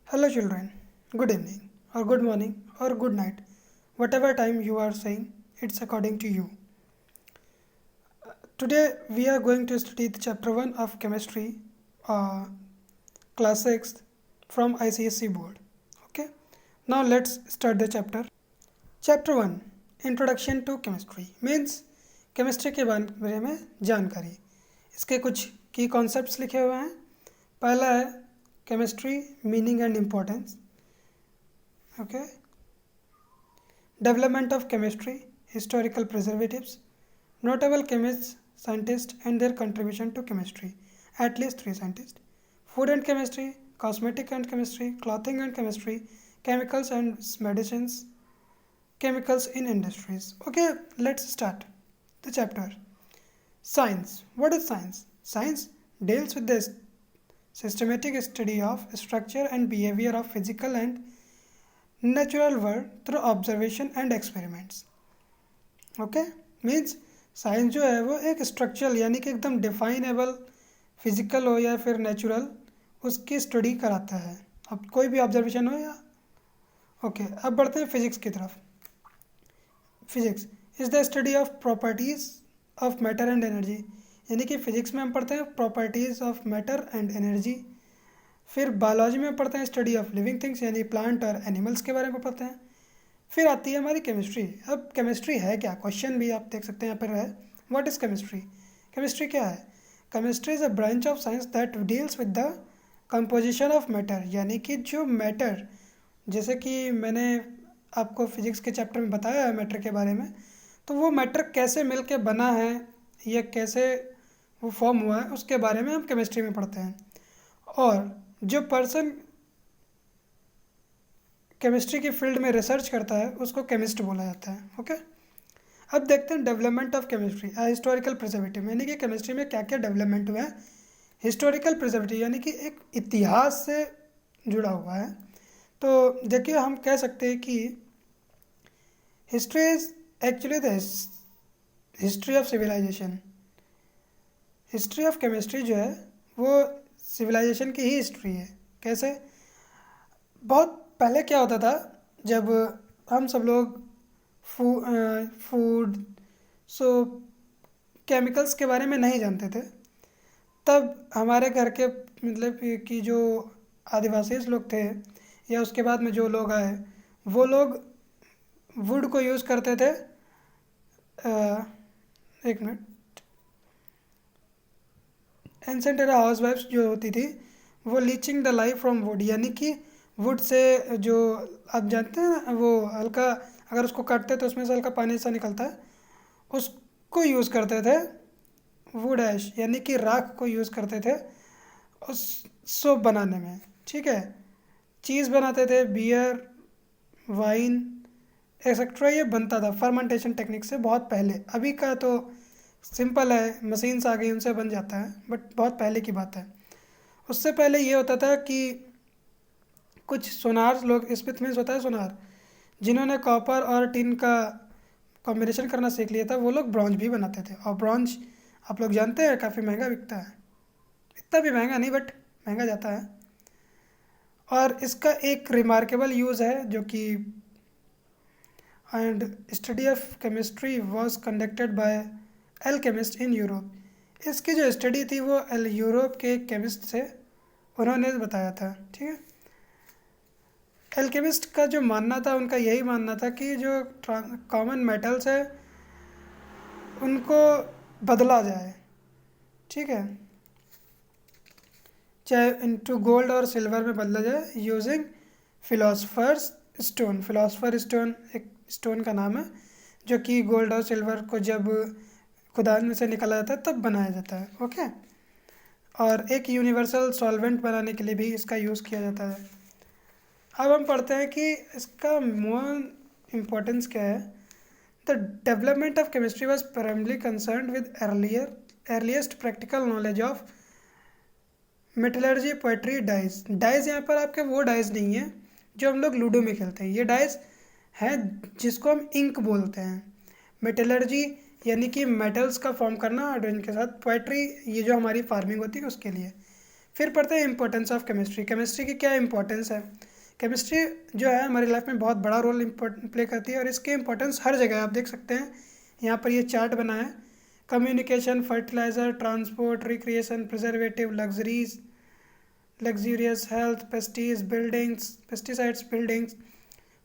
Hello, children. Good evening, or good morning, or good night. Whatever time you are saying, it's according to you. Today, we are going to study the chapter 1 of chemistry, class 6 from ICSE board. Okay, now let's start the chapter. Chapter 1 Introduction to Chemistry means chemistry के बारे में जानकारी. इसके कुछ की concepts लिखे हुए हैं. पहला है chemistry meaning and importance. Okay, development of chemistry, historical preservatives, notable chemist, scientist and their contribution to chemistry, at least 3 scientist, food and chemistry, cosmetic and chemistry, clothing and chemistry, chemicals and medicines, chemicals in industries. Okay, let's start the chapter. Science. What is science? Science deals with the systematic study of structure and behavior of physical and natural world through observation and experiments. Okay, means science जो है वो एक structural यानी कि एकदम definable physical हो या फिर नेचुरल उसकी स्टडी कराता है. अब कोई भी ऑब्जर्वेशन हो या ओके. अब बढ़ते हैं फिजिक्स की तरफ. Physics is the study of properties of matter and energy, यानी कि फिजिक्स में हम पढ़ते हैं properties of matter and energy. फिर बायोलॉजी में पढ़ते हैं स्टडी ऑफ लिविंग थिंग्स यानी प्लांट और एनिमल्स के बारे में पढ़ते हैं. फिर आती है हमारी केमिस्ट्री. अब केमिस्ट्री है क्या, क्वेश्चन भी आप देख सकते हैं यहाँ पर है. What is chemistry? केमिस्ट्री क्या है? Chemistry is a branch of science that deals with the composition of matter, यानी कि जो मैटर, जैसे कि मैंने आपको फिजिक्स के चैप्टर में बताया है मैटर के बारे में, तो वो मैटर कैसे मिल के बना है या कैसे वो फॉर्म हुआ है उसके बारे में हम केमिस्ट्री में पढ़ते हैं. और जो पर्सन केमिस्ट्री की फील्ड में रिसर्च करता है उसको केमिस्ट बोला जाता है. ओके, अब देखते हैं development of chemistry. Historical preservative, यानी कि केमिस्ट्री में क्या क्या डेवलपमेंट हुआ है. हिस्टोरिकल प्रिजर्वेटिव यानी कि एक इतिहास से जुड़ा हुआ है. तो देखिए, हम कह सकते हैं कि history is actually the history of civilization. History of chemistry जो है वो सिविलाइजेशन की ही हिस्ट्री है. कैसे? बहुत पहले क्या होता था, जब हम सब लोग फूड केमिकल्स के बारे में नहीं जानते थे, तब हमारे घर के मतलब कि जो आदिवासी लोग थे या उसके बाद में जो लोग आए वो लोग वुड को यूज़ करते थे. एक मिनट. एंसेंट एरा हाउस वाइफ्स जो होती थी वो leaching the life from wood, यानी कि वुड से जो आप जानते हैं ना, वो हल्का अगर उसको काटते तो उसमें से हल्का पानी सा निकलता है, उसको यूज़ करते थे. वुड ऐश यानी कि राख को यूज़ करते थे उस सोप बनाने में. ठीक है, चीज़ बनाते थे, बियर, वाइन एक्सेट्रा ये बनता था फर्मेंटेशन टेक्निक से बहुत पहले. अभी का तो सिंपल है, मशीन्स आ गई उनसे बन जाता है, बट बहुत पहले की बात है. उससे पहले ये होता था कि कुछ सोनार लोग, स्मिथ मीन्स होता है सोनार, जिन्होंने कॉपर और टिन का कॉम्बिनेशन करना सीख लिया था, वो लोग ब्रॉन्ज भी बनाते थे. और ब्रॉन्ज आप लोग जानते हैं काफ़ी महंगा बिकता है. इतना भी महंगा नहीं बट महंगा जाता है. और इसका एक रिमार्केबल यूज़ है जो कि and study of chemistry was conducted by alchemist in Europe. इसकी जो स्टडी थी वो यूरोप के केमिस्ट से उन्होंने बताया था. ठीक है, एल्केमिस्ट का जो मानना था, उनका यही मानना था कि जो कॉमन मेटल्स है उनको बदला जाए. ठीक है, चाहे इनटू गोल्ड और सिल्वर में बदला जाए using philosopher's stone. Philosopher stone एक स्टोन का नाम है जो कि गोल्ड और सिल्वर को जब खुदान में से निकाला जाता है तब बनाया जाता है. ओके, और एक यूनिवर्सल सॉल्वेंट बनाने के लिए भी इसका यूज़ किया जाता है. अब हम पढ़ते हैं कि इसका मोर इम्पोर्टेंस क्या है. The development of chemistry was primarily concern with earliest practical knowledge of metallurgy, pottery, dyes. Dyes यहाँ पर आपके वो डाइज नहीं है जो हम लोग लूडो में खेलते हैं. ये डाइज हैं जिसको हम इंक बोलते हैं. मेटलर्जी यानी कि मेटल्स का फॉर्म करना और इनके साथ पोएट्री ये जो हमारी फार्मिंग होती है उसके लिए. फिर पढ़ते हैं इंपॉर्टेंस ऑफ केमिस्ट्री। केमिस्ट्री की क्या इंपॉर्टेंस है। केमिस्ट्री जो है हमारी लाइफ में बहुत बड़ा रोल प्ले करती है और इसकी इंपॉर्टेंस हर जगह आप देख सकते हैं। यहाँ पर ये चार्ट बना है। Communication, fertiliser, transport, recreation, preservative, luxurious health, pesticides buildings,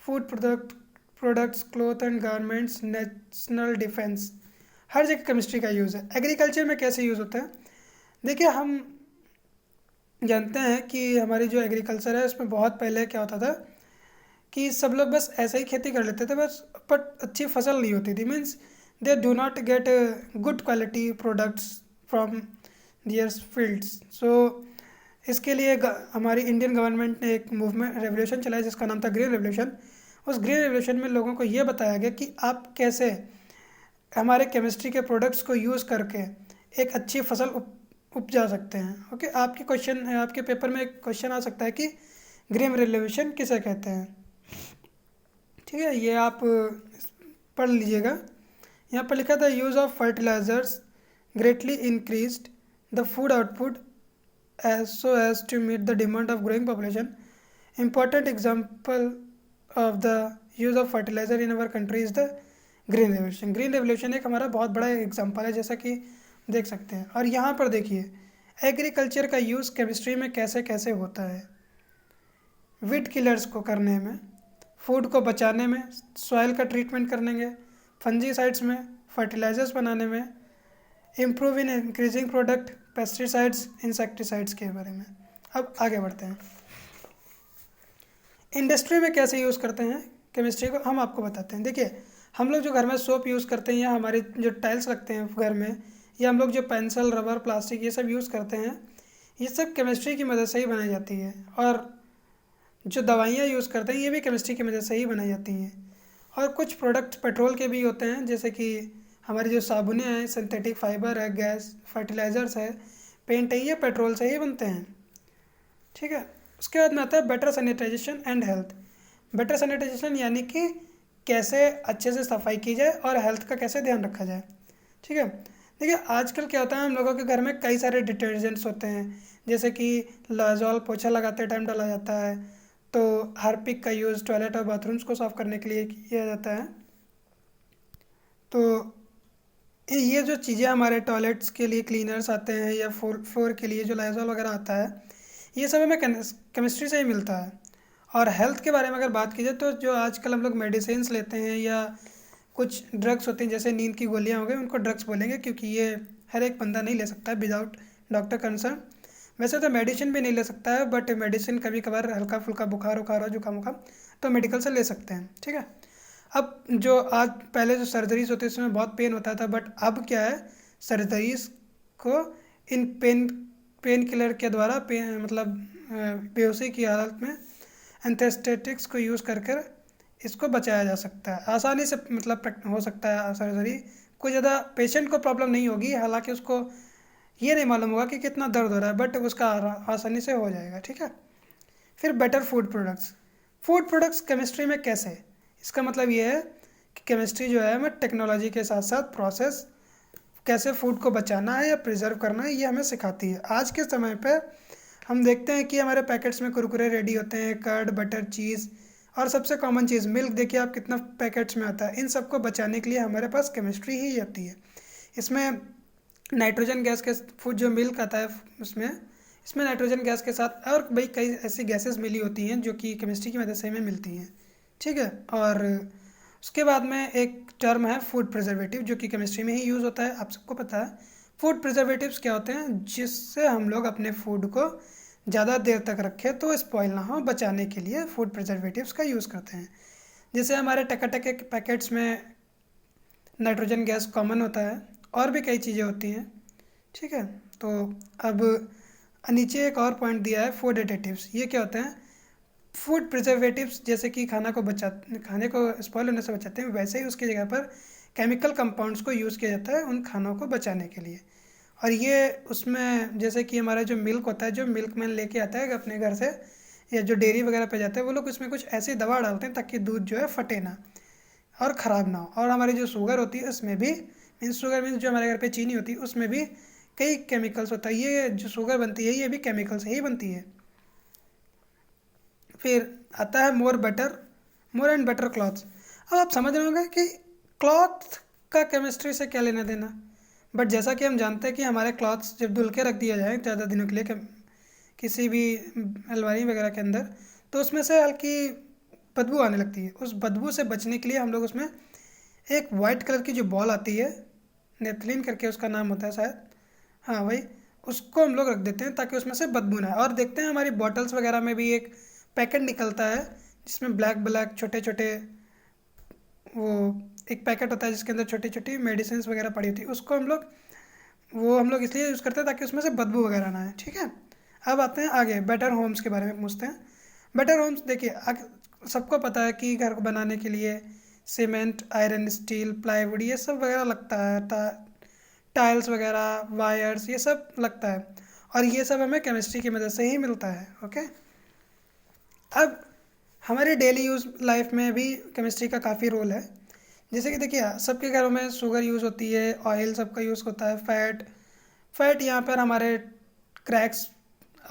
food products, cloth and garments, national defence, हर जगह केमिस्ट्री का यूज़ है। एग्रीकल्चर में कैसे यूज़ होता है, देखिए हम जानते हैं कि हमारी जो एग्रीकल्चर है उसमें बहुत पहले क्या होता था कि सब लोग बस ऐसे ही खेती कर लेते थे बस, बट अच्छी फसल नहीं होती थी। Means they do not get good quality products from their fields. So इसके लिए हमारी इंडियन गवर्नमेंट ने एक मूवमेंट रेवोल्यूशन चलाया जिसका नाम था ग्रीन रेवोल्यूशन। उस ग्रीन रेवोल्यूशन में लोगों को ये बताया गया कि आप कैसे हमारे केमिस्ट्री के प्रोडक्ट्स को यूज़ करके एक अच्छी फसल उपजा सकते हैं। ओके, आपके पेपर में एक क्वेश्चन आ सकता है कि ग्रीन रेवोल्यूशन किसे कहते हैं। ठीक है, ये आप पढ़ लीजिएगा। यहाँ पर लिखा था use of fertilizers greatly increased the food output as to meet the demand of growing population. Important example of the use of fertilizer in our country is the green revolution. Green revolution एक हमारा बहुत बड़ा example है जैसा कि देख सकते हैं। और यहाँ पर देखिए एग्रीकल्चर का यूज़ केमिस्ट्री में कैसे कैसे होता है। वीड किलर्स को करने में, फूड को बचाने में, सॉइल का ट्रीटमेंट करने में, फंजीसाइड्स में, फर्टिलाइजर्स बनाने में, improve in increasing product, pesticides, insecticides के बारे में। अब आगे बढ़ते हैं। इंडस्ट्री में कैसे यूज़ करते हैं केमिस्ट्री को हम आपको बताते हैं। देखिए हम लोग जो घर में सोप यूज़ करते हैं या हमारे जो टाइल्स लगते हैं घर में, या हम लोग जो पेंसिल, रबर, प्लास्टिक ये सब यूज़ करते हैं, ये सब केमिस्ट्री की मदद से ही बनाई जाती है। और जो दवाइयाँ यूज़ करते हैं ये भी केमिस्ट्री की मदद से ही बनाई जाती हैं। और कुछ प्रोडक्ट पेट्रोल के भी होते हैं, जैसे कि हमारी जो साबुनें हैं, सिंथेटिक फाइबर है, गैस, फर्टिलाइज़र्स है, पेंट है, ये पेट्रोल से ही बनते हैं। ठीक है, उसके बाद में आता है better sanitization and health. Better sanitization यानी कि कैसे अच्छे से सफाई की जाए और हेल्थ का कैसे ध्यान रखा जाए। ठीक है, देखिए आजकल क्या होता है हम लोगों के घर में कई सारे डिटर्जेंट्स होते हैं, जैसे कि लाजॉल पोछा लगाते टाइम डाला जाता है, तो हार्पिक का यूज़ टॉयलेट और बाथरूम्स को साफ़ करने के लिए किया जाता है। तो ये जो चीज़ें हमारे टॉयलेट्स के लिए क्लीनर्स आते हैं या फ्लोर के लिए जो लाइजॉल वगैरह आता है, ये सब हमें केमिस्ट्री से ही मिलता है। और हेल्थ के बारे में अगर बात की जाए तो जो आजकल हम लोग मेडिसिन्स लेते हैं या कुछ ड्रग्स होते हैं जैसे नींद की गोलियां हो गई, उनको ड्रग्स बोलेंगे क्योंकि ये हर एक बंदा नहीं ले सकता है विदाउट डॉक्टर कंसर्न। वैसे तो मेडिसिन भी नहीं ले सकता है, बट मेडिसिन कभी कभार हल्का फुल्का बुखार हो, जुकाम वुकाम, तो मेडिकल से ले सकते हैं। ठीक है, अब जो आज पहले जो सर्जरीज होती है उसमें बहुत पेन होता था, बट अब क्या है, सर्जरीज को इन पेन किलर के द्वारा मतलब बेहोशी की हालत में एंथेस्थेटिक्स को यूज़ कर इसको बचाया जा सकता है। आसानी से मतलब हो सकता है सर्जरी, कोई ज़्यादा पेशेंट को प्रॉब्लम नहीं होगी, हालांकि उसको ये नहीं मालूम होगा कि कितना दर्द हो रहा है, बट उसका आसानी से हो जाएगा। ठीक है, फिर बेटर फूड प्रोडक्ट्स केमिस्ट्री में कैसे, इसका मतलब ये है कि केमिस्ट्री जो है हमें टेक्नोलॉजी के साथ साथ प्रोसेस कैसे फूड को बचाना है या प्रिजर्व करना है ये हमें सिखाती है। आज के समय पे हम देखते हैं कि हमारे पैकेट्स में कुरकुरे रेडी होते हैं, कर्ड, बटर, चीज़, और सबसे कॉमन चीज़ मिल्क, देखिए आप कितना पैकेट्स में आता है। इन सबको बचाने के लिए हमारे पास केमिस्ट्री ही आती है। इसमें नाइट्रोजन गैस के फूड जो मिल्क आता है इसमें नाइट्रोजन गैस के साथ और भाई कई ऐसी गैसेस मिली होती हैं जो कि केमिस्ट्री की मदद से हमें मिलती हैं। ठीक है, और उसके बाद में एक टर्म है फूड प्रिजर्वेटिव जो कि केमिस्ट्री में ही यूज़ होता है, आप सबको पता है। फूड प्रिजर्वेटिव्स क्या होते हैं, जिससे हम लोग अपने फूड को ज़्यादा देर तक रखें तो स्पॉइल ना हो, बचाने के लिए फूड प्रिजर्वेटिव्स का यूज़ करते हैं। जैसे हमारे टकाटक के पैकेट्स में नाइट्रोजन गैस कॉमन होता है, और भी कई चीज़ें होती हैं। ठीक है, तो अब नीचे एक और पॉइंट दिया है फूड एडिटिव्स। ये क्या होते हैं, फूड प्रिजर्वेटिव्स जैसे कि खाने को स्पॉइल होने से बचाते हैं, वैसे ही उसकी जगह पर केमिकल कंपाउंड्स को यूज़ किया जाता है उन खानों को बचाने के लिए। और ये उसमें जैसे कि हमारा जो मिल्क होता है, जो मिल्कमैन लेके आता है अपने घर से या जो डेयरी वगैरह पे जाते हैं, वो लोग उसमें कुछ ऐसी दवा डालते हैं ताकि दूध जो है फटे ना और ख़राब ना हो। और हमारी जो शुगर होती है उसमें भी, मीन्स शुगर मीन्स जो हमारे घर पे चीनी होती है उसमें भी कई केमिकल्स होता है। ये जो शुगर बनती है ये भी केमिकल से ही बनती है। फिर आता है मोर एंड बेटर क्लॉथ्स। अब आप समझ रहे होंगे कि क्लॉथ का केमिस्ट्री से क्या लेना देना, बट जैसा कि हम जानते हैं कि हमारे क्लॉथ्स जब धुल के रख दिया जाए ज़्यादा दिनों के लिए किसी भी अलमारी वगैरह के अंदर, तो उसमें से हल्की बदबू आने लगती है। उस बदबू से बचने के लिए हम लोग उसमें एक वाइट कलर की जो बॉल आती है, नेपथलीन करके उसका नाम होता है शायद, हाँ वही, उसको हम लोग रख देते हैं ताकि उसमें से बदबू ना आए। और देखते हैं हमारी बॉटल्स वगैरह में भी एक पैकेट निकलता है जिसमें ब्लैक ब्लैक छोटे छोटे, वो एक पैकेट होता है जिसके अंदर छोटी छोटी मेडिसिन वगैरह पड़ी होती है। उसको हम लोग इसलिए यूज़ करते हैं ताकि उसमें से बदबू वगैरह ना आए, ठीक है। अब आते हैं आगे बेटर होम्स के बारे में पूछते हैं। बेटर होम्स देखिए, सबको पता है कि घर को बनाने के लिए सीमेंट, आयरन, स्टील, प्लाईवुड ये सब वगैरह लगता है, टाइल्स वगैरह, वायर्स, ये सब लगता है, और ये सब हमें केमिस्ट्री की मदद से ही मिलता है। ओके, अब हमारे डेली यूज़ लाइफ में भी केमिस्ट्री का काफ़ी रोल है। जैसे कि देखिए, सबके घरों में शुगर यूज़ होती है, ऑयल सबका यूज़ होता है, फैट यहाँ पर हमारे क्रैक्स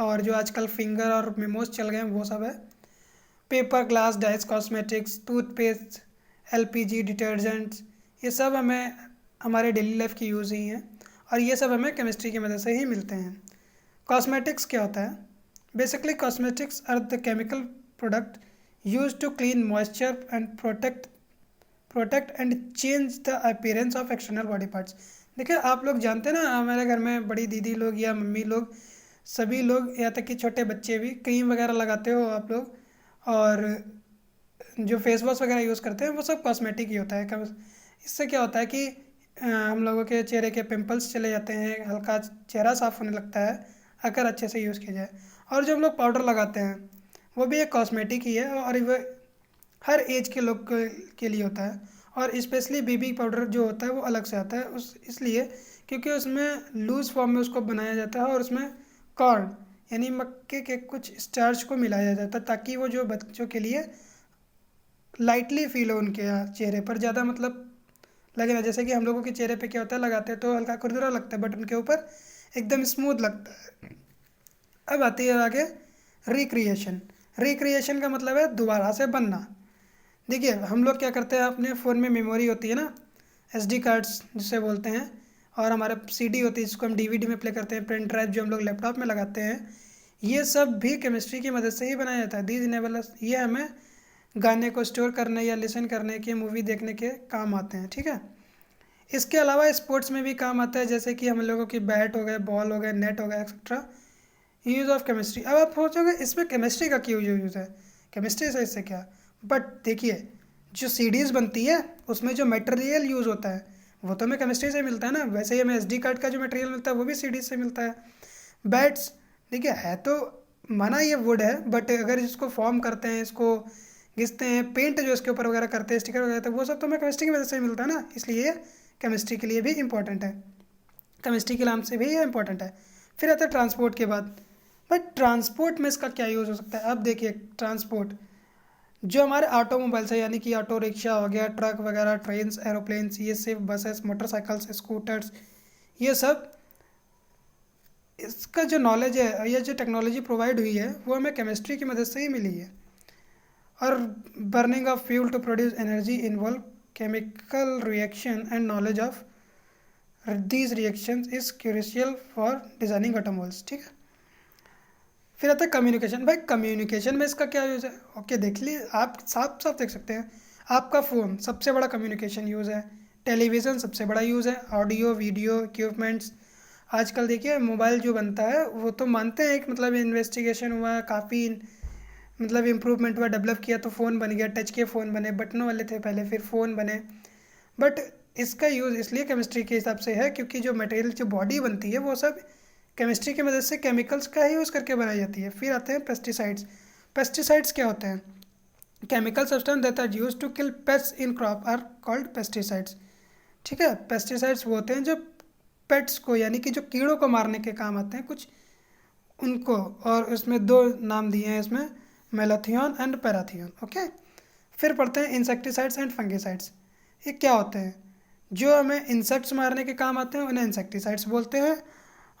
और जो आजकल फिंगर और मेमोज चल गए हैं वो सब है। Paper, glass, dice, cosmetics, toothpaste, LPG, detergents, ये सब हमें हमारे डेली लाइफ की यूज़ ही हैं, और ये सब हमें केमिस्ट्री की मदद से ही मिलते हैं। कॉस्मेटिक्स क्या होता है? Basically cosmetics are the chemical product use to clean moisture and protect and change the appearance of external body parts. देखिए, आप लोग जानते हैं ना, हमारे घर में बड़ी दीदी लोग या मम्मी लोग, सभी लोग, यहाँ तक कि छोटे बच्चे भी क्रीम वगैरह लगाते हो आप लोग, और जो फेस वॉश वगैरह यूज़ करते हैं वो सब कॉस्मेटिक ही होता है। इससे क्या होता है कि हम लोगों के चेहरे के पिंपल्स चले जाते हैं, हल्का चेहरा साफ़ होने लगता है अगर अच्छे से यूज़ किया जाए। और जो हम लोग पाउडर लगाते हैं वो भी एक कॉस्मेटिक ही है, और वो हर एज के लोग के लिए होता है। और स्पेशली बेबी पाउडर जो होता है वो अलग से आता है, उस इसलिए क्योंकि उसमें लूज़ फॉर्म में उसको बनाया जाता है, और उसमें कॉर्न यानी मक्के के कुछ स्टार्च को मिलाया जाता है ताकि वो जो बच्चों के लिए लाइटली फील हो उनके चेहरे पर, ज़्यादा मतलब लगे ना। जैसे कि हम लोगों के चेहरे पे क्या होता है, लगाते हैं तो हल्का खुरदुरा लगता है, बट उनके ऊपर एकदम स्मूथ लगता है। अब आती है आगे रिक्रिएशन। रिक्रिएशन का मतलब है दोबारा से बनना। देखिए, हम लोग क्या करते हैं, अपने फ़ोन में मेमोरी होती है ना, एसडी कार्ड्स जिसे बोलते हैं, और हमारे सीडी होती है जिसको हम डीवीडी में प्ले करते हैं, पेन ड्राइव जो हम लोग लैपटॉप में लगाते हैं, ये सब भी केमिस्ट्री की मदद से ही बनाया जाता है। दीज इनेबल, ये हमें गाने को स्टोर करने या लिसन करने के, मूवी देखने के काम आते हैं, ठीक है। इसके अलावा स्पोर्ट्स में भी काम आता है, जैसे कि हम लोगों की बैट हो गए, बॉल हो गए, नेट हो गया, एक्सेट्रा। Use of chemistry. अब आप सोचोगे इसमें केमिस्ट्री का क्यों यूज़ है, केमिस्ट्री से इससे क्या, बट देखिए, जो सीडीज़ बनती है उसमें जो मटेरियल यूज़ होता है वो तो हमें केमिस्ट्री से मिलता है ना। वैसे ही हमें एसडी कार्ड का जो मटेरियल मिलता है वो भी सीडीज से मिलता है। बैट्स, देखिए है तो माना ये वुड है, बट अगर इसको फॉर्म करते हैं, इसको घिसते हैं, पेंट जो इसके ऊपर वगैरह करते हैं, स्टिकर वगैरह, तो वो सब तो हमें केमिस्ट्री की वजह से ही मिलता है ना, इसलिए ये केमिस्ट्री के लिए भी इंपॉर्टेंट है, केमिस्ट्री के नाम से भी ये इंपॉर्टेंट है। फिर आता है ट्रांसपोर्ट के बाद। बट ट्रांसपोर्ट में इसका क्या यूज़ हो सकता है? अब देखिए, ट्रांसपोर्ट जो हमारे ऑटोमोबाइल्स है, यानी कि ऑटो रिक्शा हो गया, ट्रक वगैरह, ट्रेन्स, एरोप्लेन्स, ये सिर्फ बसेस, मोटरसाइकिल्स, स्कूटर्स, ये सब, इसका जो नॉलेज है, ये जो टेक्नोलॉजी प्रोवाइड हुई है वो हमें केमिस्ट्री की मदद से ही मिली है। और burning of fuel to produce energy involve chemical reaction and knowledge of these reactions is crucial for designing automobiles, ठीक है। फिर आता है कम्युनिकेशन। भाई कम्युनिकेशन में इसका क्या यूज़ है? ओके, देख ली आप, साफ साफ देख सकते हैं, आपका फ़ोन सबसे बड़ा कम्युनिकेशन यूज़ है, टेलीविज़न सबसे बड़ा यूज़ है, ऑडियो वीडियो इक्विपमेंट्स। आजकल देखिए मोबाइल जो बनता है वो तो मानते हैं एक मतलब इन्वेस्टिगेशन हुआ, काफ़ी मतलब इम्प्रूवमेंट हुआ, डेवलप किया तो फ़ोन बन गया, टच के फ़ोन बने, बटनों वाले थे पहले, फिर फ़ोन बने। बट इसका यूज़ इसलिए केमिस्ट्री के हिसाब से है क्योंकि जो मटेरियल, जो बॉडी बनती है वो सब केमिस्ट्री की मदद से केमिकल्स का ही यूज़ करके बनाई जाती है। फिर आते हैं पेस्टिसाइड्स। पेस्टिसाइड्स क्या होते हैं? Chemical substance that are use to kill pest in crop are called pesticides, ठीक है। पेस्टिसाइड्स वो होते हैं जो पेट्स को, यानी कि जो कीड़ों को मारने के काम आते हैं कुछ, उनको, और उसमें दो नाम दिए हैं इसमें, मेलाथियन एंड पैराथियन। ओके, फिर पढ़ते हैं इंसेक्टिसाइड्स एंड फंगिसाइड्स। ये क्या होते हैं? जो हमें इंसेक्ट्स मारने के काम आते हैं उन्हें इंसेक्टिसाइड्स बोलते हैं,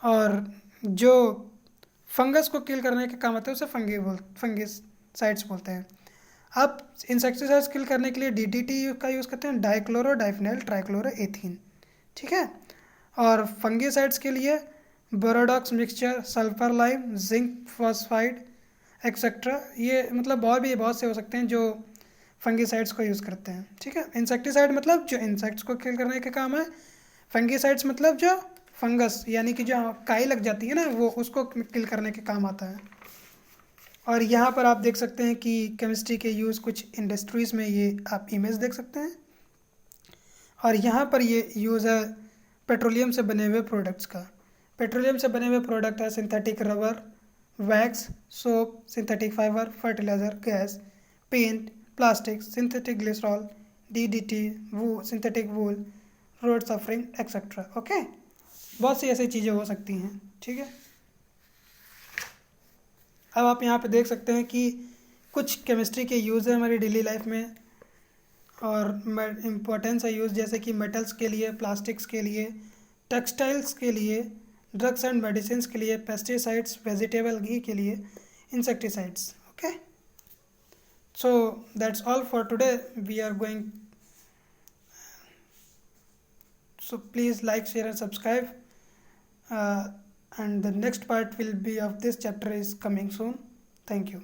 और जो फंगस को किल करने के काम आते हैं उसे फंगिसाइड्स बोलते हैं। आप इंसेक्टिसाइड्स किल करने के लिए डीडीटी का यूज़ करते हैं, डाइक्लोरो डाइफेनाइल ट्राइक्लोरोएथीन, ठीक है। और फंगिसाइड्स के लिए Bordeaux mixture, sulphur lime, zinc phosphide etcetera, ये मतलब और भी बहुत से हो सकते हैं जो फंगिसाइड्स को यूज़ करते हैं, ठीक है। इंसेक्टिसाइड मतलब जो इंसेक्ट्स को किल करने के काम है, फंगिसाइड्स मतलब जो फंगस यानी कि जो काई लग जाती है ना वो उसको किल करने के काम आता है। और यहाँ पर आप देख सकते हैं कि केमिस्ट्री के यूज़ कुछ इंडस्ट्रीज़ में, ये आप इमेज देख सकते हैं। और यहाँ पर ये यूज़ है पेट्रोलियम से बने हुए प्रोडक्ट्स का। पेट्रोलियम से बने हुए प्रोडक्ट है synthetic rubber, wax, soap, synthetic fibre, fertiliser, gas, paint, plastic, synthetic glycerol, DDT, synthetic wool, road surfacing etcetera. Okay, बहुत सी ऐसी चीज़ें हो सकती हैं, ठीक है। अब आप यहाँ पे देख सकते हैं कि कुछ केमिस्ट्री के यूज़ है हमारी डेली लाइफ में और इम्पोर्टेंस है यूज़, जैसे कि मेटल्स के लिए, प्लास्टिक्स के लिए, टेक्सटाइल्स के लिए, ड्रग्स एंड मेडिसिन के लिए, पेस्टिसाइड्स, वेजिटेबल घी के लिए, insecticides. Okay, so that's all for today. We are going, so please like, share and subscribe, and the next part will be of this chapter is coming soon. Thank you.